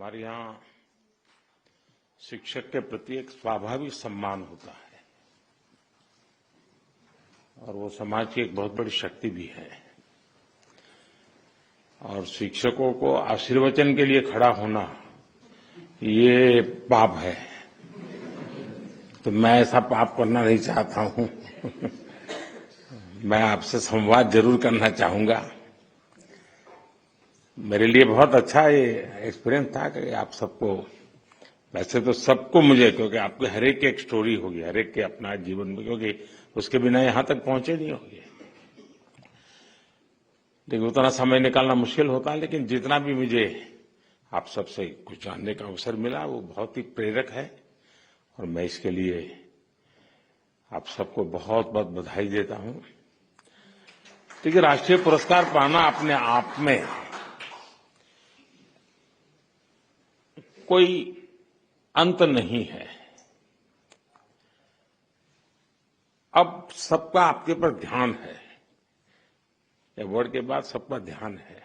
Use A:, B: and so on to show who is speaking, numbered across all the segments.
A: हमारे यहाँ शिक्षक के प्रति एक स्वाभाविक सम्मान होता है और वो समाज की एक बहुत बड़ी शक्ति भी है। और शिक्षकों को आशीर्वचन के लिए खड़ा होना ये पाप है, तो मैं ऐसा पाप करना नहीं चाहता हूं। मैं आपसे संवाद जरूर करना चाहूंगा। मेरे लिए बहुत अच्छा ये एक्सपीरियंस था कि आप सबको, वैसे तो सबको मुझे, क्योंकि आपके हर एक की एक स्टोरी होगी, हर एक के अपना जीवन में, क्योंकि उसके बिना यहां तक पहुंचे नहीं होंगे। लेकिन उतना समय निकालना मुश्किल होता है, लेकिन जितना भी मुझे आप सबसे कुछ जानने का अवसर मिला वो बहुत ही प्रेरक है और मैं इसके लिए आप सबको बहुत बहुत बधाई देता हूं। देखिए, राष्ट्रीय पुरस्कार पाना अपने आप में कोई अंत नहीं है। अब सबका आपके पर ध्यान है, अवार्ड के बाद सबका ध्यान है।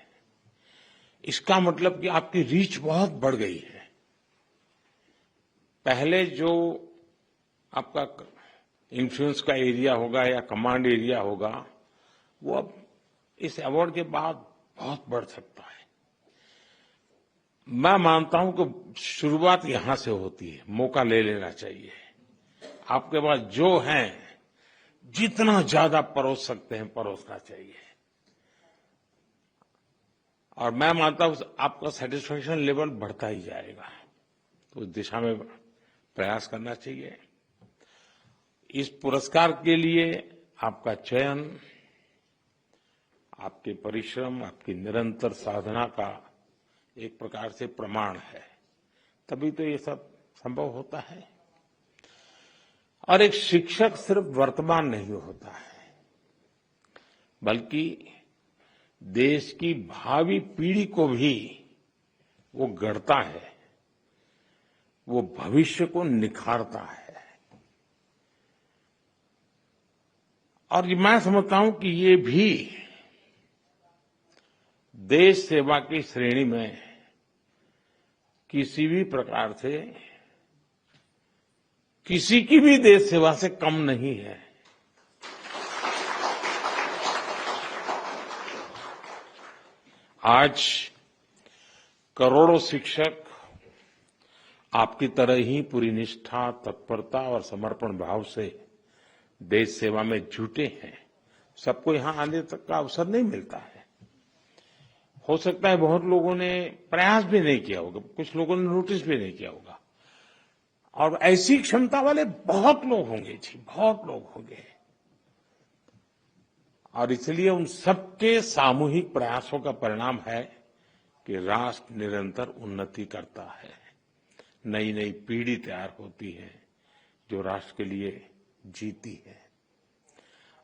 A: इसका मतलब कि आपकी रीच बहुत बढ़ गई है। पहले जो आपका इन्फ्लुएंस का एरिया होगा या कमांड एरिया होगा, वो अब इस अवार्ड के बाद बहुत बढ़ सकता है। मैं मानता हूं कि शुरुआत यहां से होती है। मौका ले लेना चाहिए। आपके पास जो है, जितना ज्यादा परोस सकते हैं परोसना चाहिए। और मैं मानता हूं आपका सेटिस्फेक्शन लेवल बढ़ता ही जाएगा, तो उस दिशा में प्रयास करना चाहिए। इस पुरस्कार के लिए आपका चयन आपके परिश्रम, आपकी निरंतर साधना का एक प्रकार से प्रमाण है, तभी तो ये सब संभव होता है। और एक शिक्षक सिर्फ वर्तमान नहीं होता है, बल्कि देश की भावी पीढ़ी को भी वो गढ़ता है, वो भविष्य को निखारता है। और मैं समझता हूं कि ये भी देश सेवा की श्रेणी में किसी भी प्रकार से किसी की भी देश सेवा से कम नहीं है। आज करोड़ों शिक्षक आपकी तरह ही पूरी निष्ठा, तत्परता और समर्पण भाव से देश सेवा में जुटे हैं। सबको यहां आने तक का अवसर नहीं मिलता है। हो सकता है बहुत लोगों ने प्रयास भी नहीं किया होगा, कुछ लोगों ने नोटिस भी नहीं किया होगा, और ऐसी क्षमता वाले बहुत लोग होंगे जी, बहुत लोग होंगे। और इसलिए उन सबके सामूहिक प्रयासों का परिणाम है कि राष्ट्र निरंतर उन्नति करता है। नई नई पीढ़ी तैयार होती है जो राष्ट्र के लिए जीती है,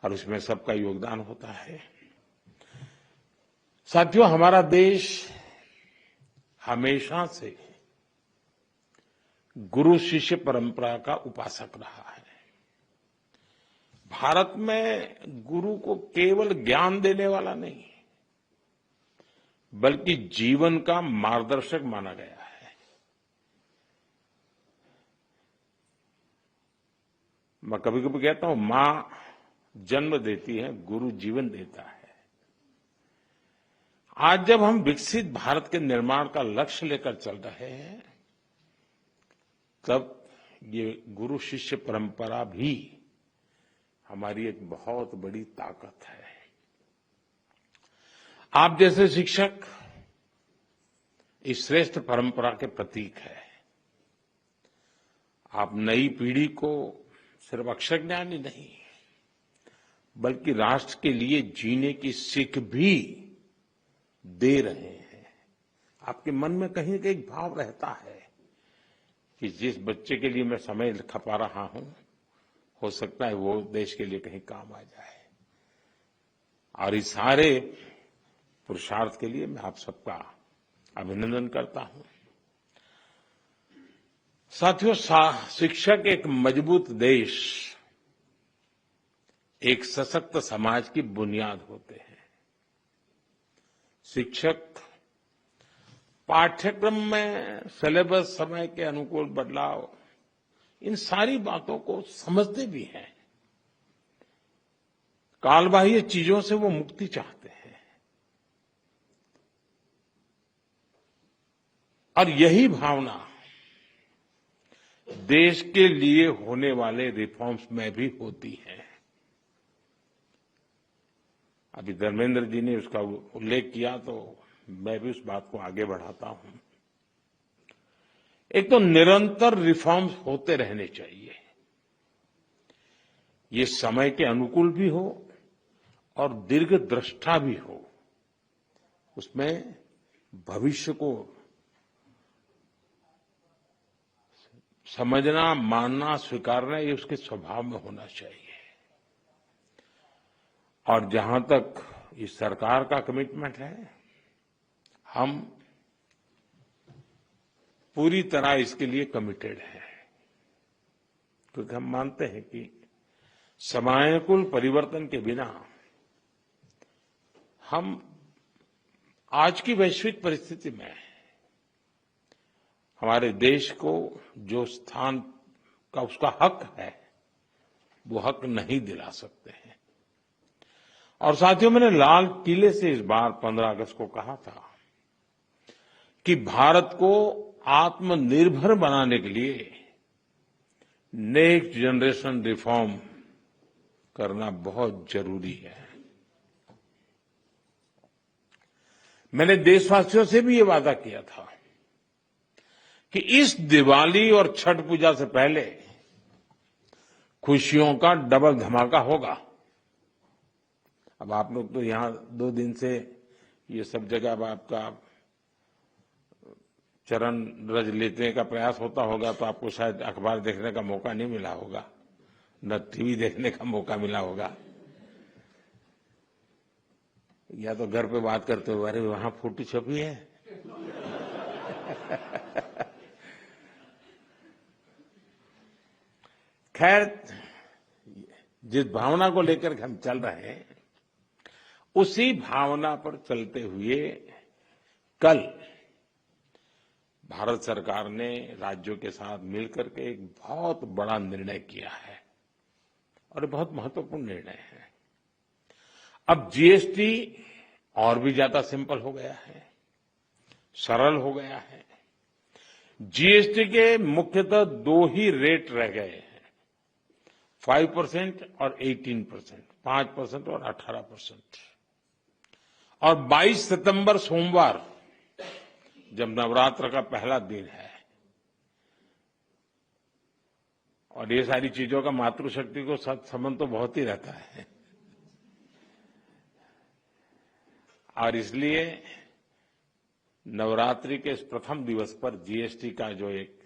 A: और उसमें सबका योगदान होता है। साथियों, हमारा देश हमेशा से गुरु शिष्य परंपरा का उपासक रहा है। भारत में गुरु को केवल ज्ञान देने वाला नहीं, बल्कि जीवन का मार्गदर्शक माना गया है। मैं कभी कभी कहता हूं, मां जन्म देती है, गुरु जीवन देता है। आज जब हम विकसित भारत के निर्माण का लक्ष्य लेकर चल रहे हैं, तब ये गुरु शिष्य परंपरा भी हमारी एक बहुत बड़ी ताकत है। आप जैसे शिक्षक इस श्रेष्ठ परंपरा के प्रतीक है। आप नई पीढ़ी को सिर्फ अक्षर ज्ञान ही नहीं, बल्कि राष्ट्र के लिए जीने की सीख भी दे रहे हैं। आपके मन में कहीं ना कहीं भाव रहता है कि जिस बच्चे के लिए मैं समय खपा रहा हूं, हो सकता है वो देश के लिए कहीं काम आ जाए। और इस सारे पुरुषार्थ के लिए मैं आप सबका अभिनंदन करता हूं। साथियों, शिक्षक एक मजबूत देश, एक सशक्त समाज की बुनियाद होते हैं। शिक्षक पाठ्यक्रम में सिलेबस समय के अनुकूल बदलाव, इन सारी बातों को समझते भी हैं। कालबाह्य चीजों से वो मुक्ति चाहते हैं और यही भावना देश के लिए होने वाले रिफॉर्म्स में भी होती है। अभी धर्मेंद्र जी ने उसका उल्लेख किया तो मैं भी उस बात को आगे बढ़ाता हूं। एक तो निरंतर रिफॉर्म्स होते रहने चाहिए, ये समय के अनुकूल भी हो और दीर्घदृष्टा भी हो, उसमें भविष्य को समझना, मानना, स्वीकारना, ये उसके स्वभाव में होना चाहिए। और जहां तक इस सरकार का कमिटमेंट है, हम पूरी तरह इसके लिए कमिटेड हैं, क्योंकि हम मानते हैं कि समयानुकूल परिवर्तन के बिना हम आज की वैश्विक परिस्थिति में हमारे देश को जो स्थान का उसका हक है, वो हक नहीं दिला सकते हैं। और साथियों, मैंने लाल किले से इस बार 15 अगस्त को कहा था कि भारत को आत्मनिर्भर बनाने के लिए नेक्स्ट जनरेशन रिफॉर्म करना बहुत जरूरी है। मैंने देशवासियों से भी ये वादा किया था कि इस दिवाली और छठ पूजा से पहले खुशियों का डबल धमाका होगा। अब आप लोग तो यहां 2 दिन से ये सब जगह अब आपका चरण रज लेने का प्रयास होता होगा, तो आपको शायद अखबार देखने का मौका नहीं मिला होगा, न टीवी देखने का मौका मिला होगा, या तो घर पे बात करते हुए अरे वहां फोटो छपी है। खैर, जिस भावना को लेकर हम चल रहे हैं, उसी भावना पर चलते हुए कल भारत सरकार ने राज्यों के साथ मिलकर के एक बहुत बड़ा निर्णय किया है और बहुत महत्वपूर्ण निर्णय है। अब जीएसटी और भी ज्यादा सिंपल हो गया है, सरल हो गया है। जीएसटी के मुख्यतः 2 ही रेट रह गए हैं, 5% और 18%, 5% और 18%। और 22 सितंबर सोमवार, जब नवरात्र का पहला दिन है, और ये सारी चीजों का मातृशक्ति को संबंध तो बहुत ही रहता है, और इसलिए नवरात्रि के इस प्रथम दिवस पर जीएसटी का जो एक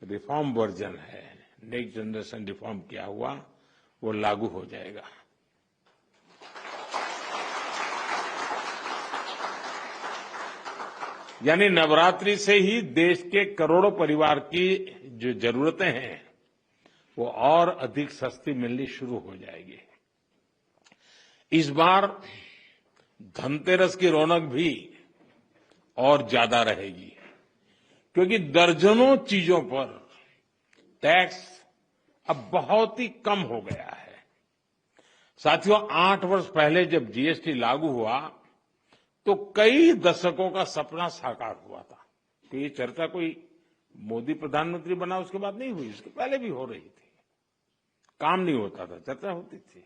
A: रिफॉर्म वर्जन है, नेक्स्ट जनरेशन रिफॉर्म किया हुआ, वो लागू हो जाएगा। यानी नवरात्रि से ही देश के करोड़ों परिवार की जो जरूरतें हैं, वो और अधिक सस्ती मिलनी शुरू हो जाएगी। इस बार धनतेरस की रौनक भी और ज्यादा रहेगी, क्योंकि दर्जनों चीजों पर टैक्स अब बहुत ही कम हो गया है। साथियों, 8 वर्ष पहले जब जीएसटी लागू हुआ तो कई दशकों का सपना साकार हुआ था। तो ये चर्चा कोई मोदी प्रधानमंत्री बना उसके बाद नहीं हुई, उसके पहले भी हो रही थी। काम नहीं होता था, चर्चा होती थी।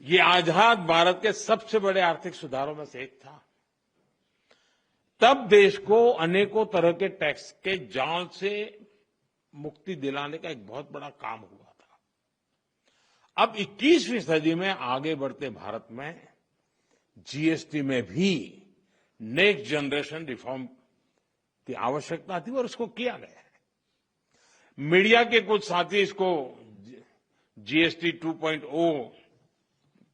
A: ये आजाद भारत के सबसे बड़े आर्थिक सुधारों में से एक था। तब देश को अनेकों तरह के टैक्स के जाल से मुक्ति दिलाने का एक बहुत बड़ा काम हुआ था। अब 21वीं सदी में आगे बढ़ते भारत में जीएसटी में भी नेक्स्ट जनरेशन रिफॉर्म की आवश्यकता थी और उसको किया गया है। मीडिया के कुछ साथी इसको जीएसटी 2.0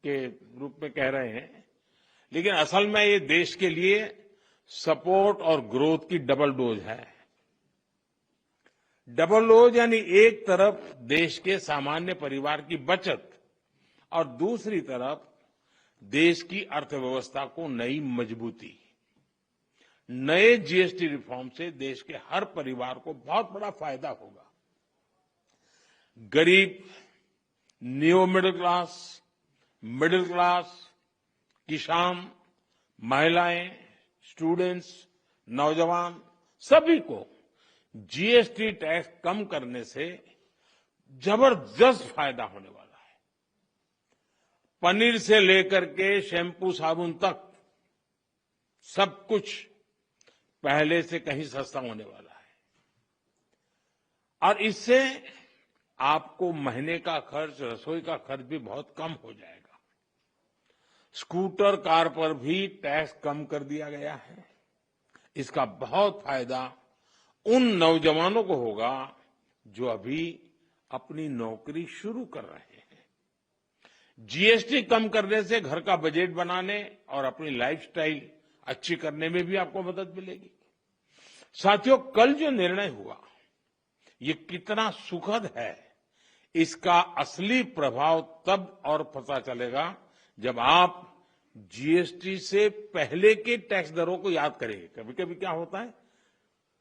A: के रूप में कह रहे हैं, लेकिन असल में ये देश के लिए सपोर्ट और ग्रोथ की डबल डोज है। डबल डोज यानी एक तरफ देश के सामान्य परिवार की बचत और दूसरी तरफ देश की अर्थव्यवस्था को नई मजबूती। नए जीएसटी रिफॉर्म से देश के हर परिवार को बहुत बड़ा फायदा होगा। गरीब, न्यू मिडिल क्लास, किसान, महिलाएं, स्टूडेंट्स, नौजवान सभी को जीएसटी टैक्स कम करने से जबरदस्त फायदा होने वाला है। पनीर से लेकर के शैंपू साबुन तक सब कुछ पहले से कहीं सस्ता होने वाला है और इससे आपको महीने का खर्च, रसोई का खर्च भी बहुत कम हो जाएगा। स्कूटर, कार पर भी टैक्स कम कर दिया गया है। इसका बहुत फायदा उन नौजवानों को होगा जो अभी अपनी नौकरी शुरू कर रहे हैं। जीएसटी कम करने से घर का बजट बनाने और अपनी लाइफस्टाइल अच्छी करने में भी आपको मदद मिलेगी। साथियों, कल जो निर्णय हुआ ये कितना सुखद है, इसका असली प्रभाव तब और पता चलेगा जब आप जीएसटी से पहले के टैक्स दरों को याद करेंगे। कभी कभी क्या होता है,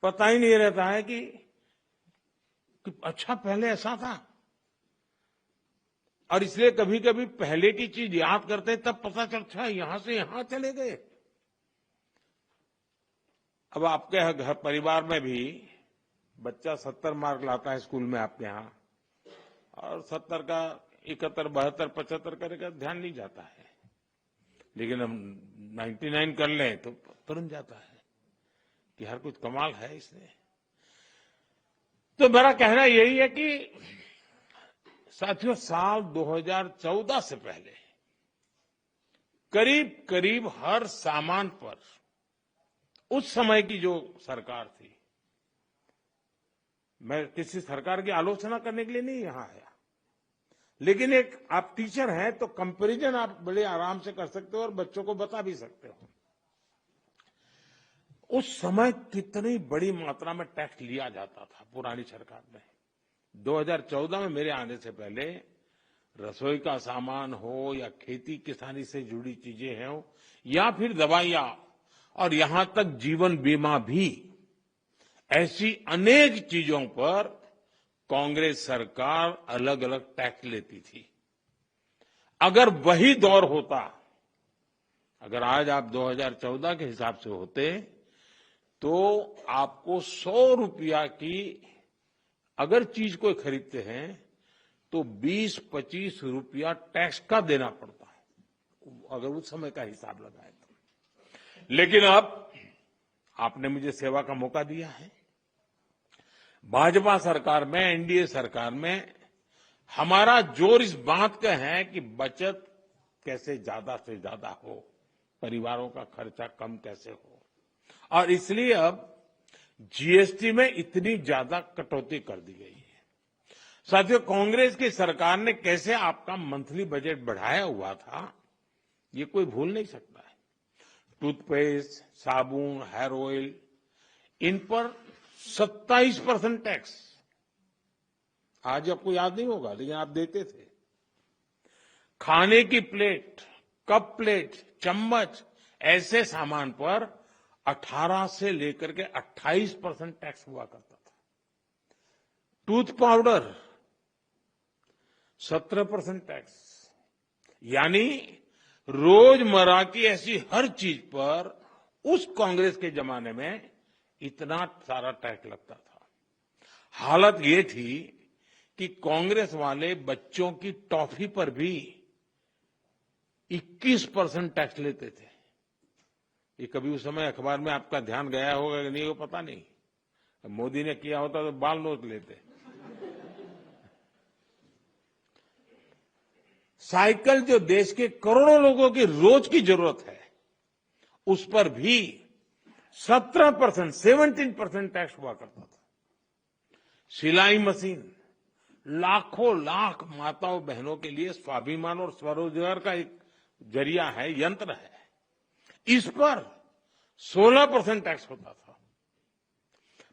A: पता ही नहीं रहता है कि अच्छा पहले ऐसा था, और इसलिए कभी कभी पहले की चीज याद करते तब पता चलता है यहां से यहां चले गए। अब आपके घर परिवार में भी बच्चा 70 मार्क लाता है स्कूल में आपके यहां, और 70 का 71, 72, 75 करेगा, ध्यान नहीं जाता है। लेकिन हम 99 कर लें तो तुरंत जाता है कि हर कुछ कमाल है इसने। तो मेरा कहना यही है कि साथियों, साल 2014 से पहले करीब करीब हर सामान पर उस समय की जो सरकार थी, मैं किसी सरकार की आलोचना करने के लिए नहीं यहां आया, लेकिन एक आप टीचर हैं तो कंपैरिजन आप बड़े आराम से कर सकते हो और बच्चों को बता भी सकते हो। उस समय कितनी बड़ी मात्रा में टैक्स लिया जाता था पुरानी सरकार में। 2014 में मेरे आने से पहले रसोई का सामान हो या खेती किसानी से जुड़ी चीजें हो या फिर दवाइयां और यहां तक जीवन बीमा भी, ऐसी अनेक चीजों पर कांग्रेस सरकार अलग अलग टैक्स लेती थी। अगर वही दौर होता, अगर आज आप 2014 के हिसाब से होते तो आपको 100 रुपया की अगर चीज कोई खरीदते हैं तो 20-25 रुपया टैक्स का देना पड़ता है, अगर उस समय का हिसाब लगाए तो। लेकिन अब आपने मुझे सेवा का मौका दिया है। भाजपा सरकार में, एनडीए सरकार में हमारा जोर इस बात का है कि बचत कैसे ज्यादा से ज्यादा हो, परिवारों का खर्चा कम कैसे हो, और इसलिए अब जीएसटी में इतनी ज्यादा कटौती कर दी गई है। साथियों, कांग्रेस की सरकार ने कैसे आपका मंथली बजट बढ़ाया हुआ था, ये कोई भूल नहीं सकता है। टूथपेस्ट, साबुन, हेयर ऑयल, इन पर 27% टैक्स, आज आपको याद नहीं होगा लेकिन आप देते थे। खाने की प्लेट, कप प्लेट, चम्मच, ऐसे सामान पर 18 से लेकर के 28% टैक्स हुआ करता था। टूथ पाउडर 17% टैक्स, यानी रोजमर्रा की ऐसी हर चीज पर उस कांग्रेस के जमाने में इतना सारा टैक्स लगता था। हालत ये थी कि कांग्रेस वाले बच्चों की टॉफी पर भी 21% टैक्स लेते थे। ये कभी उस समय अखबार में आपका ध्यान गया होगा कि नहीं, वो पता नहीं। मोदी ने किया होता तो बाल नोट लेते। साइकिल जो देश के करोड़ों लोगों की रोज की जरूरत है, उस पर भी 17% टैक्स हुआ करता था। सिलाई मशीन लाखों लाख माताओं बहनों के लिए स्वाभिमान और स्वरोजगार का एक जरिया है, यंत्र है। इस पर 16% टैक्स होता था।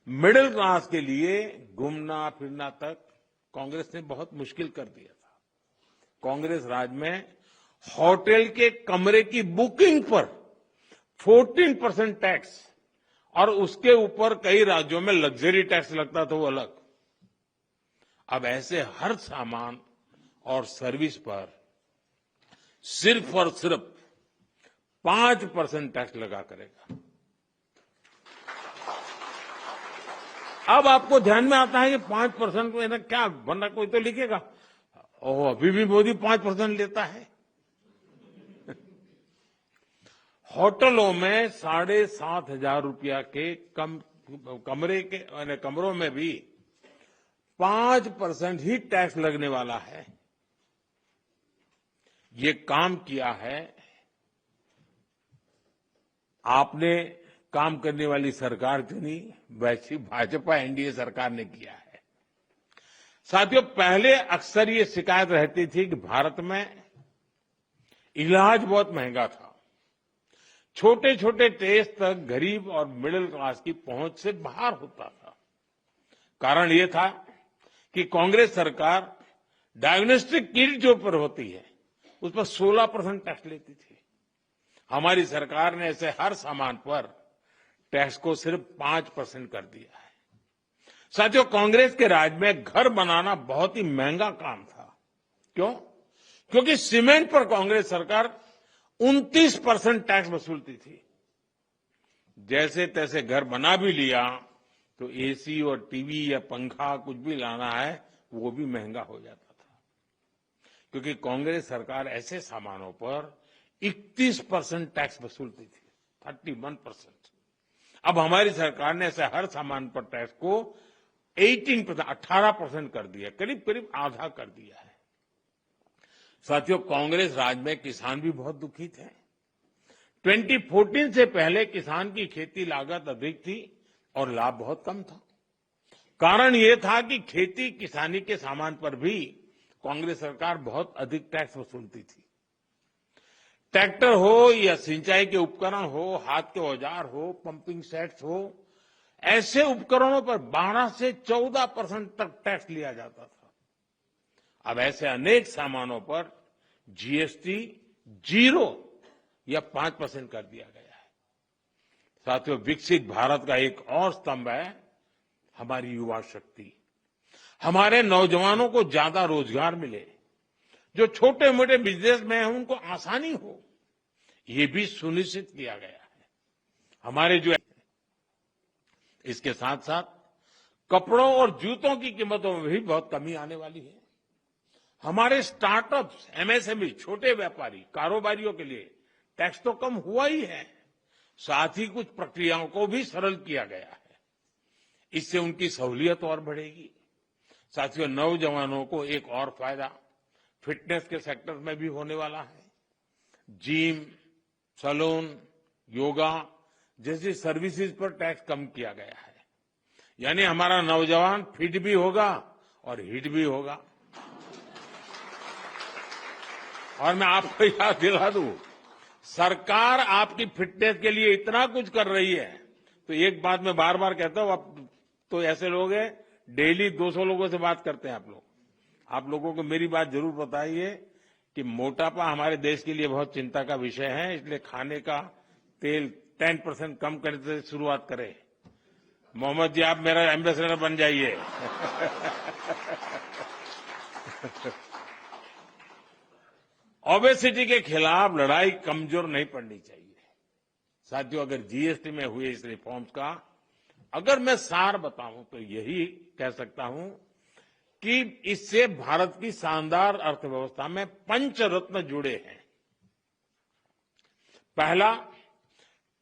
A: मिडिल क्लास के लिए घूमना फिरना तक कांग्रेस ने बहुत मुश्किल कर दिया था। कांग्रेस राज में होटल के कमरे की बुकिंग पर 14% टैक्स और उसके ऊपर कई राज्यों में लग्जरी टैक्स लगता था वो अलग। अब ऐसे हर सामान और सर्विस पर सिर्फ और सिर्फ 5% टैक्स लगा करेगा। अब आपको ध्यान में आता है कि 5% को क्या, वरना कोई तो लिखेगा ओह अभी भी मोदी 5% लेता है। होटलों में 7,500 रुपया के कमरे के कमरों में भी 5% ही टैक्स लगने वाला है। ये काम किया है आपने, काम करने वाली सरकार चुनी, वैसी भाजपा एनडीए सरकार ने किया है। साथियों, पहले अक्सर ये शिकायत रहती थी कि भारत में इलाज बहुत महंगा था, छोटे छोटे टेस्ट तक गरीब और मिडिल क्लास की पहुंच से बाहर होता था। कारण ये था कि कांग्रेस सरकार डायग्नोस्टिक किट जो पर होती है उस पर 16% टैक्स लेती थी। हमारी सरकार ने ऐसे हर सामान पर टैक्स को सिर्फ 5% कर दिया है। साथियों, कांग्रेस के राज में घर बनाना बहुत ही महंगा काम था। क्यों? क्योंकि सीमेंट पर कांग्रेस सरकार 29% टैक्स वसूलती थी। जैसे तैसे घर बना भी लिया तो एसी और टीवी या पंखा कुछ भी लाना है वो भी महंगा हो जाता था, क्योंकि कांग्रेस सरकार ऐसे सामानों पर 31% टैक्स वसूलती थी, 31%। अब हमारी सरकार ने ऐसे हर सामान पर टैक्स को 18% कर दिया, करीब करीब आधा कर दिया है। साथियों, कांग्रेस राज में किसान भी बहुत दुखी थे। 2014 से पहले किसान की खेती लागत अधिक थी और लाभ बहुत कम था। कारण यह था कि खेती किसानी के सामान पर भी कांग्रेस सरकार बहुत अधिक टैक्स वसूलती थी। ट्रैक्टर हो या सिंचाई के उपकरण हो, हाथ के औजार हो, पंपिंग सेट्स हो, ऐसे उपकरणों पर 12 से 14% तक टैक्स लिया जाता था। अब ऐसे अनेक सामानों पर जीएसटी 0 या 5% कर दिया गया है। साथियों, विकसित भारत का एक और स्तंभ है हमारी युवा शक्ति। हमारे नौजवानों को ज्यादा रोजगार मिले, जो छोटे मोटे बिजनेस में हैं उनको आसानी हो, ये भी सुनिश्चित किया गया है। हमारे जो इसके साथ साथ कपड़ों और जूतों की कीमतों में भी बहुत कमी आने वाली है। हमारे स्टार्टअप्स, एमएसएमई, छोटे व्यापारी, कारोबारियों के लिए टैक्स तो कम हुआ ही है, साथ ही कुछ प्रक्रियाओं को भी सरल किया गया है। इससे उनकी सहूलियत और बढ़ेगी। साथियों, नौजवानों को एक और फायदा फिटनेस के सेक्टर में भी होने वाला है। जिम, सैलून, योगा जैसी सर्विसेज पर टैक्स कम किया गया है। यानी हमारा नौजवान फिट भी होगा और हिट भी होगा। और मैं आपको याद दिला दूं, सरकार आपकी फिटनेस के लिए इतना कुछ कर रही है, तो एक बात मैं बार बार कहता हूं, आप तो ऐसे लोग हैं डेली 200 लोगों से बात करते हैं आप लोग। आप लोगों को मेरी बात जरूर बताइए कि मोटापा हमारे देश के लिए बहुत चिंता का विषय है, इसलिए खाने का तेल 10% कम करने से शुरुआत करें। मोहम्मद जी, आप मेरा एम्बेसडर बन जाइए। ओबेसिटी के खिलाफ लड़ाई कमजोर नहीं पड़नी चाहिए। साथियों, अगर जीएसटी में हुए इस रिफॉर्म्स का अगर मैं सार बताऊं तो यही कह सकता हूं कि इससे भारत की शानदार अर्थव्यवस्था में पंचरत्न जुड़े हैं। पहला,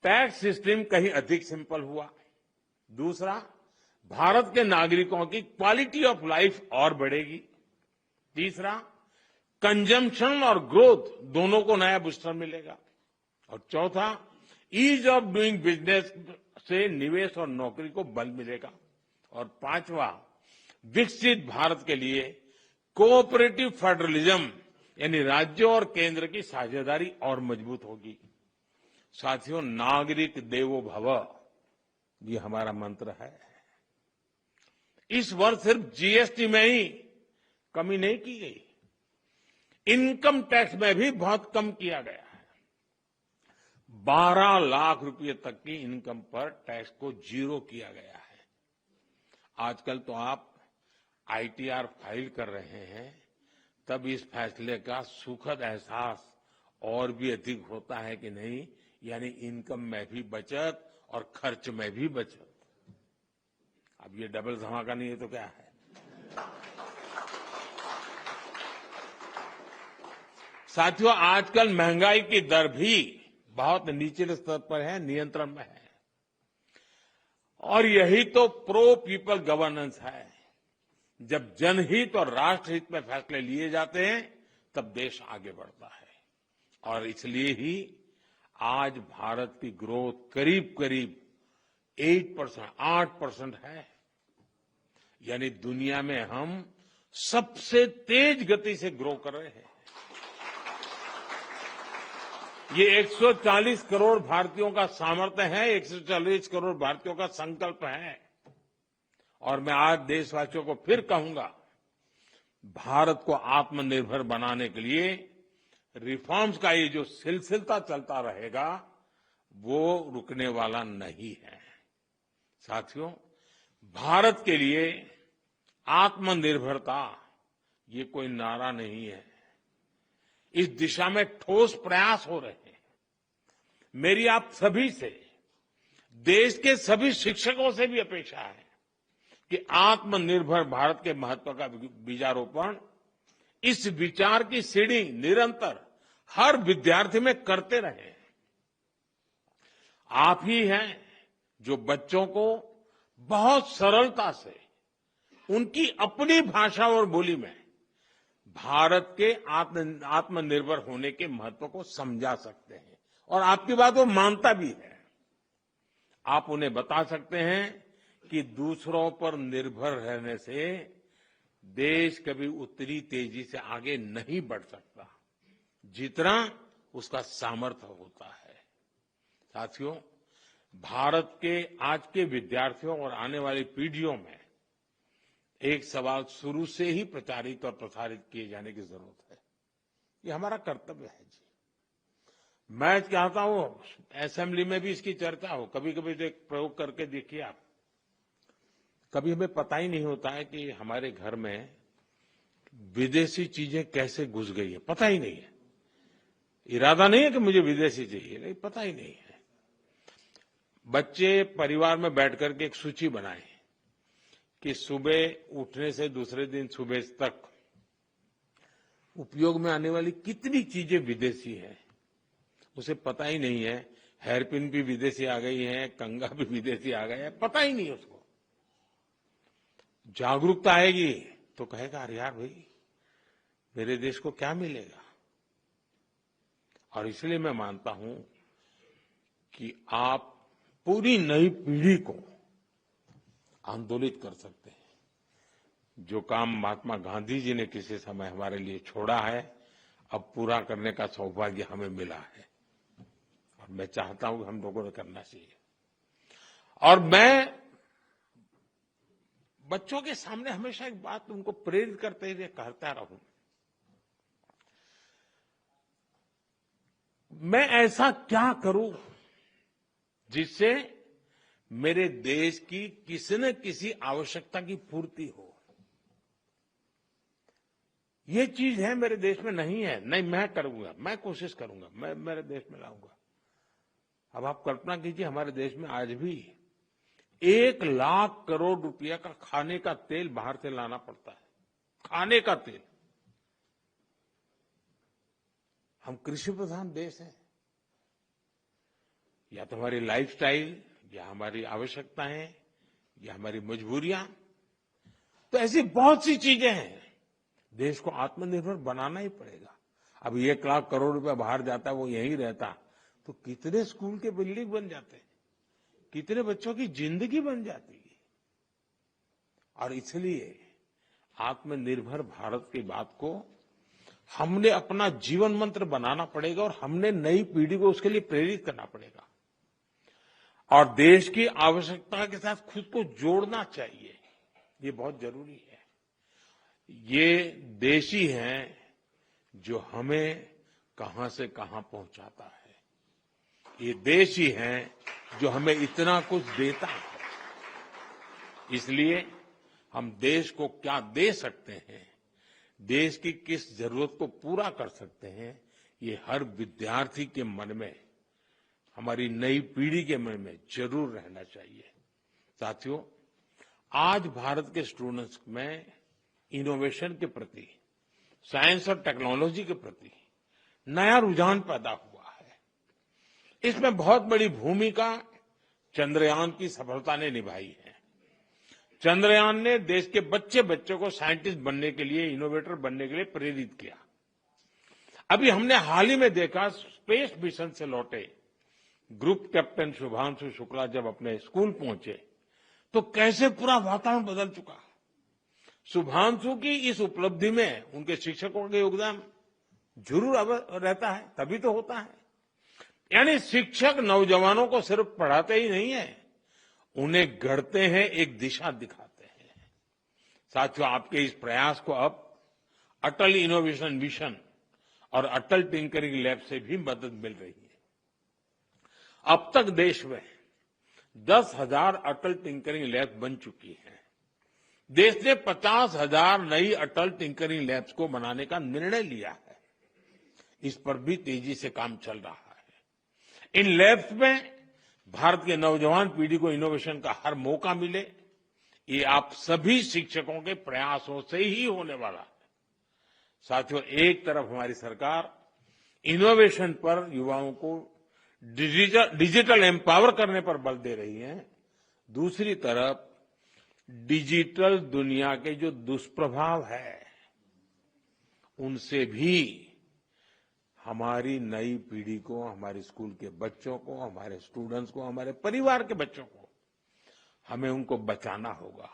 A: टैक्स सिस्टम कहीं अधिक सिंपल हुआ। दूसरा, भारत के नागरिकों की क्वालिटी ऑफ लाइफ और बढ़ेगी। तीसरा, कंजम्पशन और ग्रोथ दोनों को नया बूस्टर मिलेगा। और चौथा, ईज ऑफ डूइंग बिजनेस से निवेश और नौकरी को बल मिलेगा। और पांचवा, विकसित भारत के लिए कोऑपरेटिव फेडरलिज्म यानी राज्यों और केंद्र की साझेदारी और मजबूत होगी। साथियों, नागरिक देवो भव ये हमारा मंत्र है। इस वर्ष सिर्फ जीएसटी में ही कमी नहीं की गई, इनकम टैक्स में भी बहुत कम किया गया है। 12 लाख रुपए तक की इनकम पर टैक्स को जीरो किया गया है। आजकल तो आप आईटीआर फाइल कर रहे हैं, तब इस फैसले का सुखद एहसास और भी अधिक होता है कि नहीं, यानी इनकम में भी बचत और खर्च में भी बचत। अब ये डबल धमाका नहीं है तो क्या है। साथियों, आजकल महंगाई की दर भी बहुत निचले स्तर पर है, नियंत्रण में है। और यही तो प्रो पीपल गवर्नेंस है। जब जनहित और राष्ट्रहित में फैसले लिए जाते हैं, तब देश आगे बढ़ता है। और इसलिए ही आज भारत की ग्रोथ करीब करीब 8% है। यानी दुनिया में हम सबसे तेज गति से ग्रो कर रहे हैं। ये 140 करोड़ भारतीयों का सामर्थ्य है, 140 करोड़ भारतीयों का संकल्प है। और मैं आज देशवासियों को फिर कहूंगा, भारत को आत्मनिर्भर बनाने के लिए रिफॉर्म्स का ये जो सिलसिला चलता रहेगा, वो रुकने वाला नहीं है। साथियों, भारत के लिए आत्मनिर्भरता ये कोई नारा नहीं है। इस दिशा में ठोस प्रयास हो रहे हैं। मेरी आप सभी से, देश के सभी शिक्षकों से भी अपेक्षा है कि आत्मनिर्भर भारत के महत्व का बीजारोपण, इस विचार की सीढ़ी निरंतर हर विद्यार्थी में करते रहें। आप ही हैं जो बच्चों को बहुत सरलता से उनकी अपनी भाषा और बोली में भारत के आत्मनिर्भर होने के महत्व को समझा सकते हैं। और आपकी बात वो मानता भी है। आप उन्हें बता सकते हैं कि दूसरों पर निर्भर रहने से देश कभी उतनी तेजी से आगे नहीं बढ़ सकता जितना उसका सामर्थ्य होता है। साथियों, भारत के आज के विद्यार्थियों और आने वाली पीढ़ियों में एक सवाल शुरू से ही प्रचारित और प्रसारित किए जाने की जरूरत है। ये हमारा कर्तव्य है जी। मैं चाहता हूं असेंबली में भी इसकी चर्चा हो। कभी कभी प्रयोग करके देखिए आप। कभी हमें पता ही नहीं होता है कि हमारे घर में विदेशी चीजें कैसे घुस गई है, पता ही नहीं है। इरादा नहीं है कि मुझे विदेशी चाहिए, नहीं, पता ही नहीं है। बच्चे परिवार में बैठ करके एक सूची बनाए कि सुबह उठने से दूसरे दिन सुबह तक उपयोग में आने वाली कितनी चीजें विदेशी हैं, उसे पता ही नहीं है। हेयरपिन भी विदेशी आ गई है, कंघा भी विदेशी आ गया है, पता ही नहीं उसको। जागरूकता आएगी तो कहेगा, अरे यार भाई, मेरे देश को क्या मिलेगा। और इसलिए मैं मानता हूं कि आप पूरी नई पीढ़ी को आंदोलित कर सकते हैं। जो काम महात्मा गांधी जी ने किसी समय हमारे लिए छोड़ा है, अब पूरा करने का सौभाग्य हमें मिला है। और मैं चाहता हूं कि हम लोगों ने करना चाहिए। और मैं बच्चों के सामने हमेशा एक बात उनको प्रेरित करते हुए कहता रहूं, मैं ऐसा क्या करूं जिससे मेरे देश की किसी न किसी आवश्यकता की पूर्ति हो। ये चीज है मेरे देश में नहीं है, नहीं मैं करूंगा, मैं कोशिश करूंगा, मैं मेरे देश में लाऊंगा। अब आप कल्पना कीजिए, हमारे देश में आज भी 1 लाख करोड़ रुपया का खाने का तेल बाहर से लाना पड़ता है। खाने का तेल। हम कृषि प्रधान देश हैं। या तो हमारी लाइफस्टाइल, या हमारी आवश्यकताएं, या हमारी मजबूरियां, तो ऐसी बहुत सी चीजें हैं। देश को आत्मनिर्भर बनाना ही पड़ेगा। अब 1 लाख करोड़ रुपया बाहर जाता है, वो यहीं रहता तो कितने स्कूल के बिल्डिंग बन जाते, कितने बच्चों की जिंदगी बन जाती। और इसलिए आत्मनिर्भर भारत की बात को हमने अपना जीवन मंत्र बनाना पड़ेगा और हमने नई पीढ़ी को उसके लिए प्रेरित करना पड़ेगा। और देश की आवश्यकता के साथ खुद को जोड़ना चाहिए, ये बहुत जरूरी है। ये देश ही हैं जो हमें कहां से कहां पहुंचाता है। ये देश ही है जो हमें इतना कुछ देता है। इसलिए हम देश को क्या दे सकते हैं, देश की किस जरूरत को पूरा कर सकते हैं, ये हर विद्यार्थी के मन में, हमारी नई पीढ़ी के मन में जरूर रहना चाहिए। साथियों, आज भारत के स्टूडेंट्स में इनोवेशन के प्रति, साइंस और टेक्नोलॉजी के प्रति नया रुझान पैदा हुआ है। इसमें बहुत बड़ी भूमिका चंद्रयान की सफलता ने निभाई है। चंद्रयान ने देश के बच्चों को साइंटिस्ट बनने के लिए, इनोवेटर बनने के लिए प्रेरित किया। अभी हमने हाल ही में देखा, स्पेस मिशन से लौटे ग्रुप कैप्टन शुभांशु शुक्ला जब अपने स्कूल पहुंचे तो कैसे पूरा वातावरण बदल चुका। शुभांशु की इस उपलब्धि में उनके शिक्षकों का योगदान जरूर रहता है, तभी तो होता है। यानी शिक्षक नौजवानों को सिर्फ पढ़ाते ही नहीं है, उन्हें गढ़ते हैं, एक दिशा दिखाते हैं। साथियों, आपके इस प्रयास को अब अटल इनोवेशन मिशन और अटल टिंकरिंग लैब से भी मदद मिल रही है। अब तक देश में 10,000 अटल टिंकरिंग लैब बन चुकी हैं। देश ने 50,000 नई अटल टिंकरिंग लैब्स को बनाने का निर्णय लिया है। इस पर भी तेजी से काम चल रहा है। इन लैब्स में भारत के नौजवान पीढ़ी को इनोवेशन का हर मौका मिले, ये आप सभी शिक्षकों के प्रयासों से ही होने वाला है। साथियों, एक तरफ हमारी सरकार इनोवेशन पर युवाओं को डिजिटल एम्पावर करने पर बल दे रही है, दूसरी तरफ डिजिटल दुनिया के जो दुष्प्रभाव है उनसे भी हमारी नई पीढ़ी को, हमारे स्कूल के बच्चों को, हमारे स्टूडेंट्स को, हमारे परिवार के बच्चों को, हमें उनको बचाना होगा।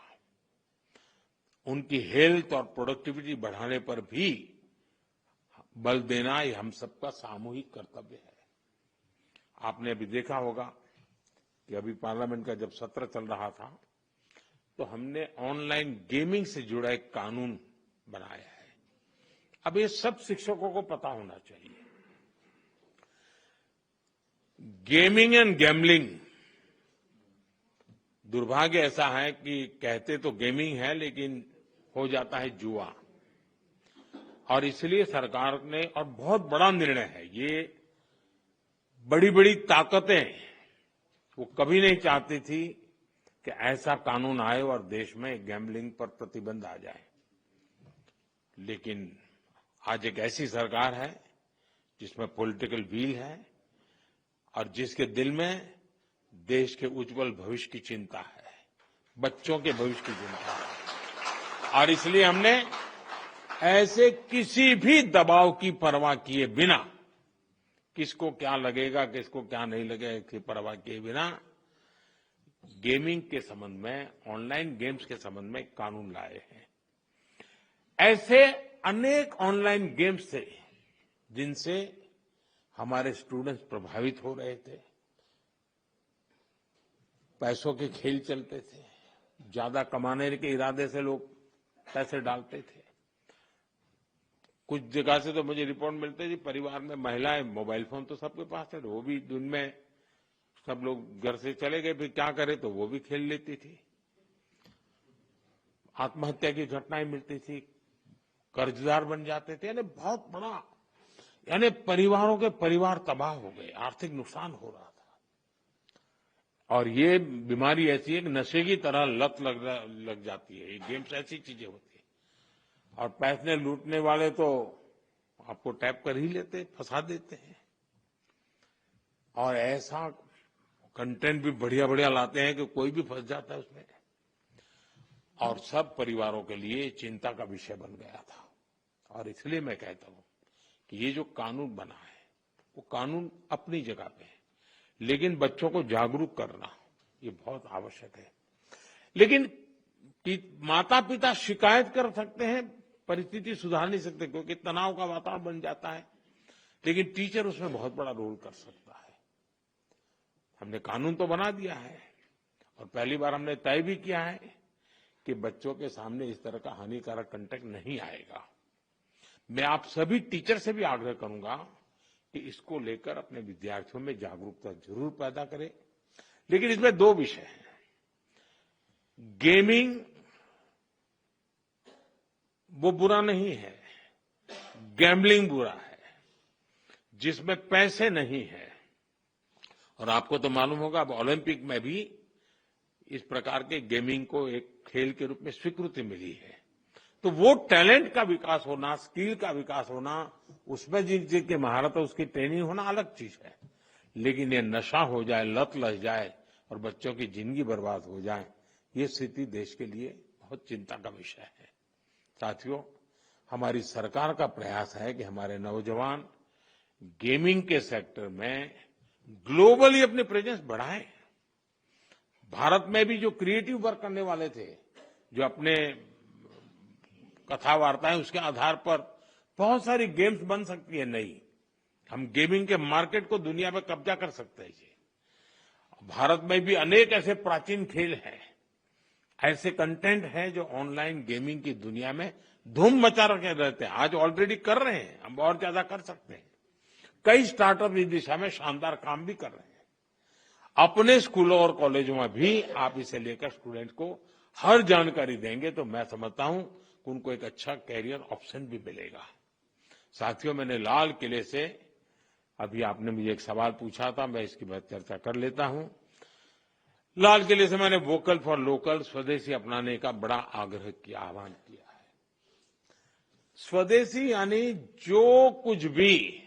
A: उनकी हेल्थ और प्रोडक्टिविटी बढ़ाने पर भी बल देना ये हम सबका सामूहिक कर्तव्य है। आपने अभी देखा होगा कि अभी पार्लियामेंट का जब सत्र चल रहा था तो हमने ऑनलाइन गेमिंग से जुड़ा एक कानून बनाया है। अब ये सब शिक्षकों को पता होना चाहिए। गेमिंग एंड गैम्बलिंग, दुर्भाग्य ऐसा है कि कहते तो गेमिंग है लेकिन हो जाता है जुआ। और इसलिए सरकार ने, और बहुत बड़ा निर्णय है ये, बड़ी बड़ी ताकतें वो कभी नहीं चाहती थी कि ऐसा कानून आए और देश में गैम्बलिंग पर प्रतिबंध आ जाए। लेकिन आज एक ऐसी सरकार है जिसमें पॉलिटिकल विल है और जिसके दिल में देश के उज्जवल भविष्य की चिंता है, बच्चों के भविष्य की चिंता है। और इसलिए हमने ऐसे किसी भी दबाव की परवाह किए बिना, किसको क्या लगेगा, किसको क्या नहीं लगेगा, इसकी परवाह किए बिना गेमिंग के संबंध में, ऑनलाइन गेम्स के संबंध में कानून लाए हैं। ऐसे अनेक ऑनलाइन गेम्स थे जिनसे हमारे स्टूडेंट्स प्रभावित हो रहे थे। पैसों के खेल चलते थे, ज्यादा कमाने के इरादे से लोग पैसे डालते थे। कुछ जगह से तो मुझे रिपोर्ट मिलते थी, परिवार में महिलाएं, मोबाइल फोन तो सबके पास है, वो भी दिन में सब लोग घर से चले गए, फिर क्या करे, तो वो भी खेल लेती थी। आत्महत्या की घटनाएं मिलती थी, कर्जदार बन जाते थे। यानी बहुत बड़ा, यानी परिवारों के परिवार तबाह हो गए, आर्थिक नुकसान हो रहा था। और ये बीमारी ऐसी है कि नशे की तरह लत लग जाती है। ये गेम्स ऐसी चीजें होती है और पैसे लूटने वाले तो आपको टैप कर ही लेते, फंसा देते हैं। और ऐसा कंटेंट भी बढ़िया बढ़िया लाते हैं कि कोई भी फंस जाता है उसमें। और सब परिवारों के लिए चिंता का विषय बन गया था। और इसलिए मैं कहता हूं कि ये जो कानून बना है वो कानून अपनी जगह पे है, लेकिन बच्चों को जागरूक करना ये बहुत आवश्यक है। लेकिन माता पिता शिकायत कर सकते हैं, परिस्थिति सुधार नहीं सकते क्योंकि तनाव का वातावरण बन जाता है, लेकिन टीचर उसमें बहुत बड़ा रोल कर सकता है। हमने कानून तो बना दिया है और पहली बार हमने तय भी किया है कि बच्चों के सामने इस तरह का हानिकारक कंटेंट नहीं आएगा। मैं आप सभी टीचर से भी आग्रह करूंगा कि इसको लेकर अपने विद्यार्थियों में जागरूकता जरूर पैदा करें। लेकिन इसमें दो विषय हैं। गेमिंग वो बुरा नहीं है, गैम्बलिंग बुरा है, जिसमें पैसे नहीं है। और आपको तो मालूम होगा, अब ओलंपिक में भी इस प्रकार के गेमिंग को एक खेल के रूप में स्वीकृति मिली है। तो वो टैलेंट का विकास होना, स्किल का विकास होना, उसमें जिनकी महारत है उसकी ट्रेनिंग होना अलग चीज है। लेकिन ये नशा हो जाए, लत लग जाए और बच्चों की जिंदगी बर्बाद हो जाए, ये स्थिति देश के लिए बहुत चिंता का विषय है। साथियों, हमारी सरकार का प्रयास है कि हमारे नौजवान गेमिंग के सेक्टर में ग्लोबली अपनी प्रेजेंस बढ़ाएं। भारत में भी जो क्रिएटिव वर्क करने वाले थे, जो अपने कथा वार्ताएं उसके आधार पर बहुत सारी गेम्स बन सकती है नई। हम गेमिंग के मार्केट को दुनिया में कब्जा कर सकते हैं जी। भारत में भी अनेक ऐसे प्राचीन खेल हैं, ऐसे कंटेंट हैं जो ऑनलाइन गेमिंग की दुनिया में धूम मचा रखे रहते हैं। आज ऑलरेडी कर रहे हैं, हम और ज्यादा कर सकते हैं। कई स्टार्टअप इस दिशा में शानदार काम भी कर रहे हैं। अपने स्कूलों और कॉलेजों में भी आप इसे लेकर स्टूडेंट को हर जानकारी देंगे तो मैं समझता हूं कि उनको एक अच्छा कैरियर ऑप्शन भी मिलेगा। साथियों, मैंने लाल किले से, अभी आपने मुझे एक सवाल पूछा था, मैं इसकी बात चर्चा कर लेता हूं। लाल किले से मैंने वोकल फॉर लोकल, स्वदेशी अपनाने का बड़ा आग्रह किया, आह्वान किया है। स्वदेशी यानी जो कुछ भी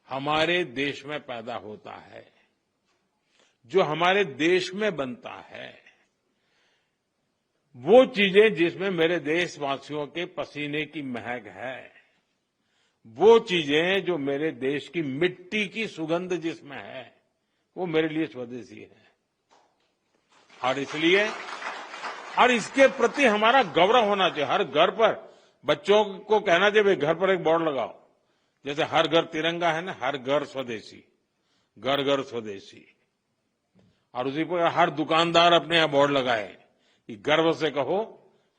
A: हमारे देश में पैदा होता है, जो हमारे देश में बनता है, वो चीजें जिसमें मेरे देशवासियों के पसीने की महक है, वो चीजें जो मेरे देश की मिट्टी की सुगंध जिसमें है, वो मेरे लिए स्वदेशी है। और इसलिए और इसके प्रति हमारा गौरव होना चाहिए। हर घर पर बच्चों को कहना चाहिए, भाई घर पर एक बोर्ड लगाओ, जैसे हर घर तिरंगा है ना, हर घर स्वदेशी, घर घर स्वदेशी। और उसी पर हर दुकानदार अपने यहां बोर्ड लगाए कि गर्व से कहो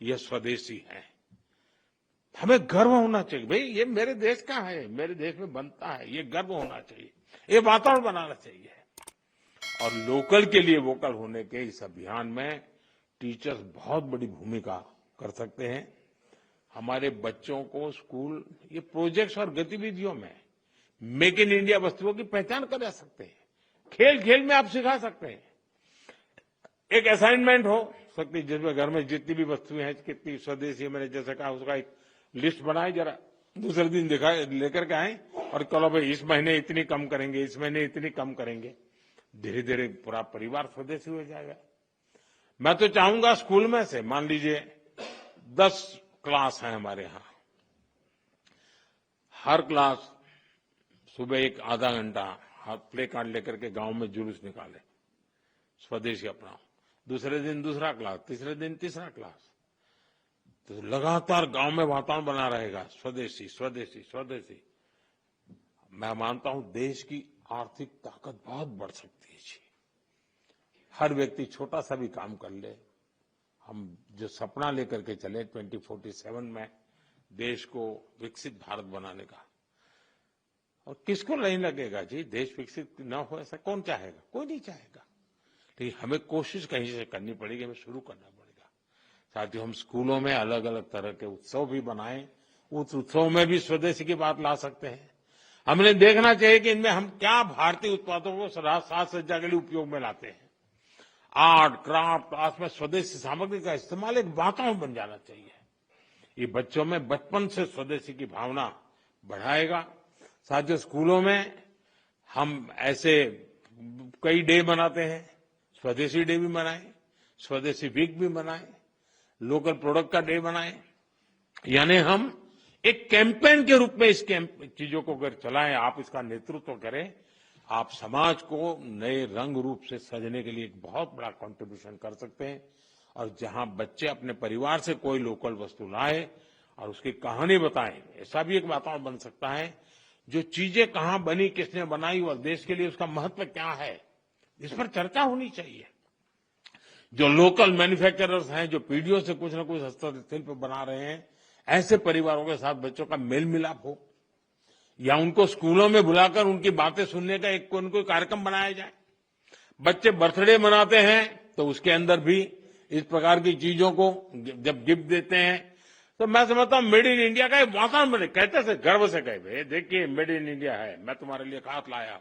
A: ये स्वदेशी है। हमें गर्व होना चाहिए, भाई ये मेरे देश का है, मेरे देश में बनता है, ये गर्व होना चाहिए, ये वातावरण बनाना चाहिए। और लोकल के लिए वोकल होने के इस अभियान में टीचर्स बहुत बड़ी भूमिका कर सकते हैं। हमारे बच्चों को स्कूल ये प्रोजेक्ट्स और गतिविधियों में मेक इन इंडिया वस्तुओं की पहचान करा सकते हैं। खेल खेल में आप सिखा सकते हैं। एक असाइनमेंट हो सकती है जिसमें घर में जितनी भी वस्तुएं हैं, कितनी स्वदेशी, मैंने जैसे कहा उसका एक लिस्ट बनाए, जरा दूसरे दिन दिखाए लेकर के आए और चलो भाई इस महीने इतनी कम करेंगे, इस महीने इतनी कम करेंगे। धीरे धीरे पूरा परिवार स्वदेशी हो जाएगा। मैं तो चाहूंगा स्कूल में से, मान लीजिए 10 क्लास है हमारे यहां, हर क्लास सुबह एक आधा घंटा प्ले कार्ड लेकर के गांव में जुलूस निकाले, स्वदेशी अपनाओ। दूसरे दिन दूसरा क्लास, तीसरे दिन तीसरा क्लास। तो लगातार गांव में वातावरण बना रहेगा, स्वदेशी स्वदेशी स्वदेशी। मैं मानता हूं देश की आर्थिक ताकत बहुत बढ़ सकती है जी। हर व्यक्ति छोटा सा भी काम कर ले। हम जो सपना लेकर के चले 2047 में देश को विकसित भारत बनाने का, और किसको नहीं लगेगा जी देश विकसित न हो, ऐसा कौन चाहेगा? कोई नहीं चाहेगा। लेकिन हमें कोशिश कहीं से करनी पड़ेगी, हमें शुरू करना पड़ेगा। साथियों, हम स्कूलों में अलग अलग तरह के उत्सव भी बनाएं, उस उत्सव में भी स्वदेशी की बात ला सकते हैं। हमने देखना चाहिए कि इनमें हम क्या भारतीय उत्पादों को साज सज्जा के लिए उपयोग में लाते हैं। आर्ट क्राफ्ट, आज में स्वदेशी सामग्री का इस्तेमाल एक वातावरण बन जाना चाहिए। ये बच्चों में बचपन से स्वदेशी की भावना बढ़ाएगा। साथियों, स्कूलों में हम ऐसे कई डे मनाते हैं, स्वदेशी डे भी मनाएं, स्वदेशी वीक भी मनाएं, लोकल प्रोडक्ट का डे बनाएं। यानी हम एक कैंपेन के रूप में इस चीजों को अगर चलाएं, आप इसका नेतृत्व करें, आप समाज को नए रंग रूप से सजने के लिए एक बहुत बड़ा कंट्रीब्यूशन कर सकते हैं। और जहां बच्चे अपने परिवार से कोई लोकल वस्तु लाए और उसकी कहानी बताएं, ऐसा भी एक वातावरण बन सकता है। जो चीजें कहां बनी, किसने बनाई और देश के लिए उसका महत्व क्या है, इस पर चर्चा होनी चाहिए। जो लोकल मैन्युफैक्चरर्स हैं, जो पीढ़ियों से कुछ न कुछ हस्तशिल्प बना रहे हैं, ऐसे परिवारों के साथ बच्चों का मेल मिलाप हो, या उनको स्कूलों में बुलाकर उनकी बातें सुनने का एक कोई कार्यक्रम बनाया जाए। बच्चे बर्थडे मनाते हैं तो उसके अंदर भी इस प्रकार की चीजों को जब गिफ्ट देते हैं तो मैं समझता हूं मेड इन इंडिया का एक वातावरण बने। कहते थे, गर्व से कहे, देखिए मेड इन इंडिया है, मैं तुम्हारे लिए खास लाया।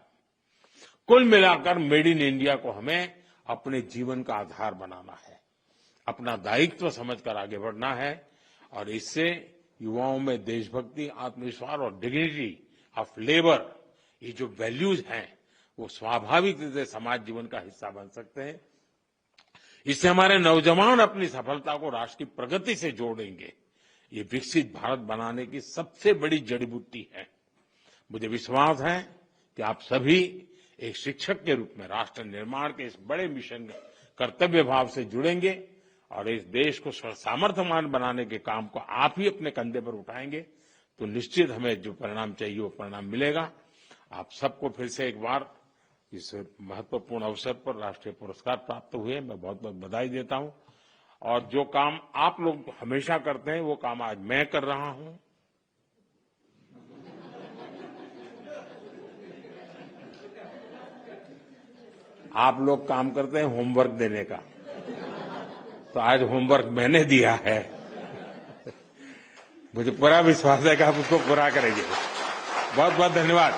A: कुल मिलाकर मेड इन इंडिया को हमें अपने जीवन का आधार बनाना है, अपना दायित्व समझकर आगे बढ़ना है, और इससे युवाओं में देशभक्ति, आत्मविश्वास और डिग्निटी ऑफ लेबर, ये जो वैल्यूज हैं वो स्वाभाविक रूप से समाज जीवन का हिस्सा बन सकते हैं। इससे हमारे नौजवान अपनी सफलता को राष्ट्र की प्रगति से जोड़ेंगे। ये विकसित भारत बनाने की सबसे बड़ी जड़ी बूटी है। मुझे विश्वास है कि आप सभी एक शिक्षक के रूप में राष्ट्र निर्माण के इस बड़े मिशन में कर्तव्य भाव से जुड़ेंगे और इस देश को सामर्थ्यवान बनाने के काम को आप ही अपने कंधे पर उठाएंगे तो निश्चित हमें जो परिणाम चाहिए वो परिणाम मिलेगा। आप सबको फिर से एक बार इस महत्वपूर्ण अवसर पर राष्ट्रीय पुरस्कार प्राप्त हुए, मैं बहुत बहुत बधाई देता हूं। और जो काम आप लोग हमेशा करते हैं वो काम आज मैं कर रहा हूं। आप लोग काम करते हैं होमवर्क देने का, तो आज होमवर्क मैंने दिया है। मुझे पूरा विश्वास है कि आप उसको पूरा करेंगे। बहुत बहुत धन्यवाद।